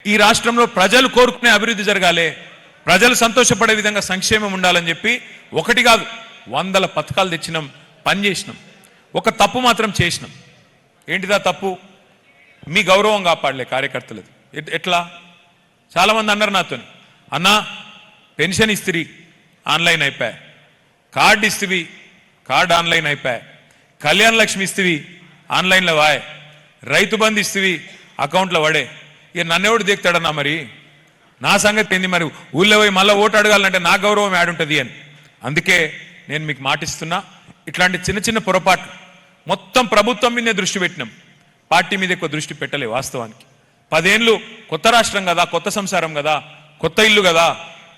ఈ రాష్ట్రంలో ప్రజలు కోరుకునే అభివృద్ధి జరగాలి, ప్రజలు సంతోషపడే విధంగా సంక్షేమం ఉండాలని చెప్పి ఒకటి కాదు 100 పథకాలు తెచ్చినాం, పని చేసినాం. ఒక తప్పు మాత్రం చేసినాం. ఏంటిదా తప్పు? మీ గౌరవం కాపాడలే కార్యకర్తలది. ఎట్లా? చాలామంది అన్నారు నాతో, అన్నా పెన్షన్ ఇస్తిరి ఆన్లైన్ అయిపోయా, కార్డు ఇస్తివి కార్డు ఆన్లైన్ అయిపోయా, కళ్యాణ లక్ష్మి ఇస్తివి ఆన్లైన్లో వాయ్, రైతు బంధు ఇస్తివి అకౌంట్లో పడే. ఇక నన్నెవడు దిగుతాడన్నా? మరి నా సంగతి ఏంది? మరి ఊళ్ళో పోయి మళ్ళీ ఓటు అడగాలంటే నా గౌరవం యాడుంటుంది అని. అందుకే నేను మీకు మాటిస్తున్నా, ఇట్లాంటి చిన్న చిన్న పొరపాట్లు మొత్తం ప్రభుత్వం మీదే దృష్టి పెట్టినాం, పార్టీ మీద ఎక్కువ దృష్టి పెట్టలే. వాస్తవానికి 10 ఏళ్ళు కొత్త రాష్ట్రం కదా, కొత్త సంసారం కదా, కొత్త ఇల్లు కదా,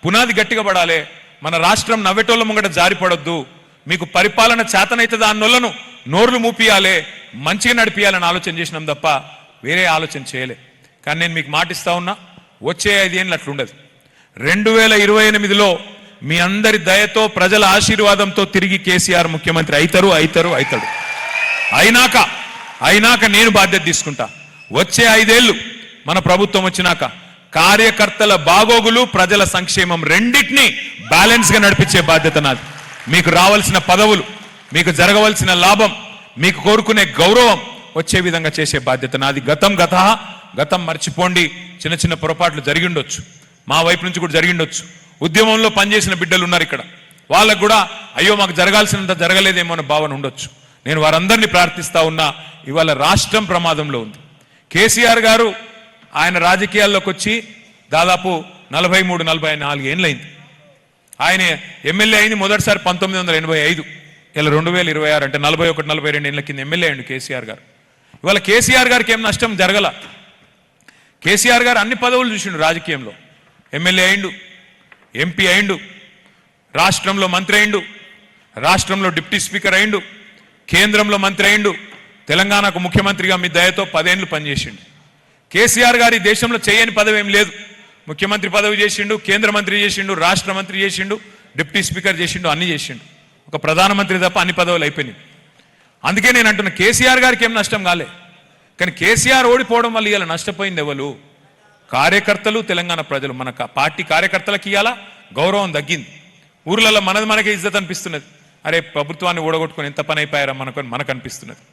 పునాది గట్టిగా పడాలి. మన రాష్ట్రం నవ్వెటోళ్ళ ముంగట జారిపడొద్దు. మీకు పరిపాలన చేతనైతే అన్నోళ్లను నోర్లు మూపియాలే, మంచిగా నడిపియాలని ఆలోచన చేసినాం తప్ప వేరే ఆలోచన చేయలే. కానీ నేను మీకు మాటిస్తా ఉన్నా, వచ్చే 5 ఏళ్ళు అట్లుండదు. 2028లో మీ అందరి దయతో ప్రజల ఆశీర్వాదంతో తిరిగి కేసీఆర్ ముఖ్యమంత్రి అవుతాడు. అయినాక నేను బాధ్యత తీసుకుంటా. వచ్చే 5 ఏళ్ళు మన ప్రభుత్వం వచ్చినాక కార్యకర్తల బాగోగులు, ప్రజల సంక్షేమం రెండింటినీ బ్యాలెన్స్ గా నడిపించే బాధ్యత నాది. మీకు రావాల్సిన పదవులు, మీకు జరగవలసిన లాభం, మీకు కోరుకునే గౌరవం వచ్చే విధంగా చేసే బాధ్యత నాది. గతం మర్చిపోండి. చిన్న చిన్న పొరపాట్లు జరిగిండొచ్చు, మా వైపు నుంచి కూడా జరిగిండొచ్చు. ఉద్యమంలో పనిచేసిన బిడ్డలు ఉన్నారు ఇక్కడ, వాళ్ళకు కూడా అయ్యో మాకు జరగాల్సినంత జరగలేదేమో అనే భావన ఉండొచ్చు. నేను వారందరినీ ప్రార్థిస్తా ఉన్నా. ఇవాళ రాష్ట్రం ప్రమాదంలో ఉంది. కేసీఆర్ గారు ఆయన రాజకీయాల్లోకి వచ్చి దాదాపు 43-44 ఏళ్ళైంది. ఆయన ఎమ్మెల్యే అయింది మొదటిసారి 1985. ఇలా 2026 అంటే 41-42 ఏళ్ళ కింద ఎమ్మెల్యే అయ్యిండు కేసీఆర్ గారు. ఇవాళ కేసీఆర్ గారికి ఏం నష్టం జరగల. కేసీఆర్ గారు అన్ని పదవులు చూసిండు రాజకీయంలో. ఎమ్మెల్యే అయిండు, ఎంపీ అయిండు, రాష్ట్రంలో మంత్రి అయిండు, రాష్ట్రంలో డిప్యూటీ స్పీకర్ అయిండు, కేంద్రంలో మంత్రి అయిండు, తెలంగాణకు ముఖ్యమంత్రిగా మీ దయతో 10 ఏళ్ళు పనిచేసిండు. కేసీఆర్ గారి దేశంలో చేయని పదవి ఏం లేదు. ముఖ్యమంత్రి పదవి చేసిండు, కేంద్ర మంత్రి చేసిండు, రాష్ట్ర మంత్రి చేసిండు, డిప్యూటీ స్పీకర్ చేసిండు, అన్ని చేసిండు. ఒక ప్రధానమంత్రి తప్ప అన్ని పదవులు అయిపోయినాయి. అందుకే నేను అంటున్నా, కేసీఆర్ గారికి ఏం నష్టం కాలే. కానీ కేసీఆర్ ఓడిపోవడం వల్ల ఇవాళ నష్టపోయింది ఎవరు? కార్యకర్తలు, తెలంగాణ ప్రజలు. మన పార్టీ కార్యకర్తలకు ఇవాళ గౌరవం తగ్గింది. ఊర్లలో మనకే ఇజ్జత్ అనిపిస్తున్నది. అరే ప్రభుత్వాన్ని ఓడగొట్టుకొని ఎంత పని అయిపోయారా మనకు అనిపిస్తున్నది.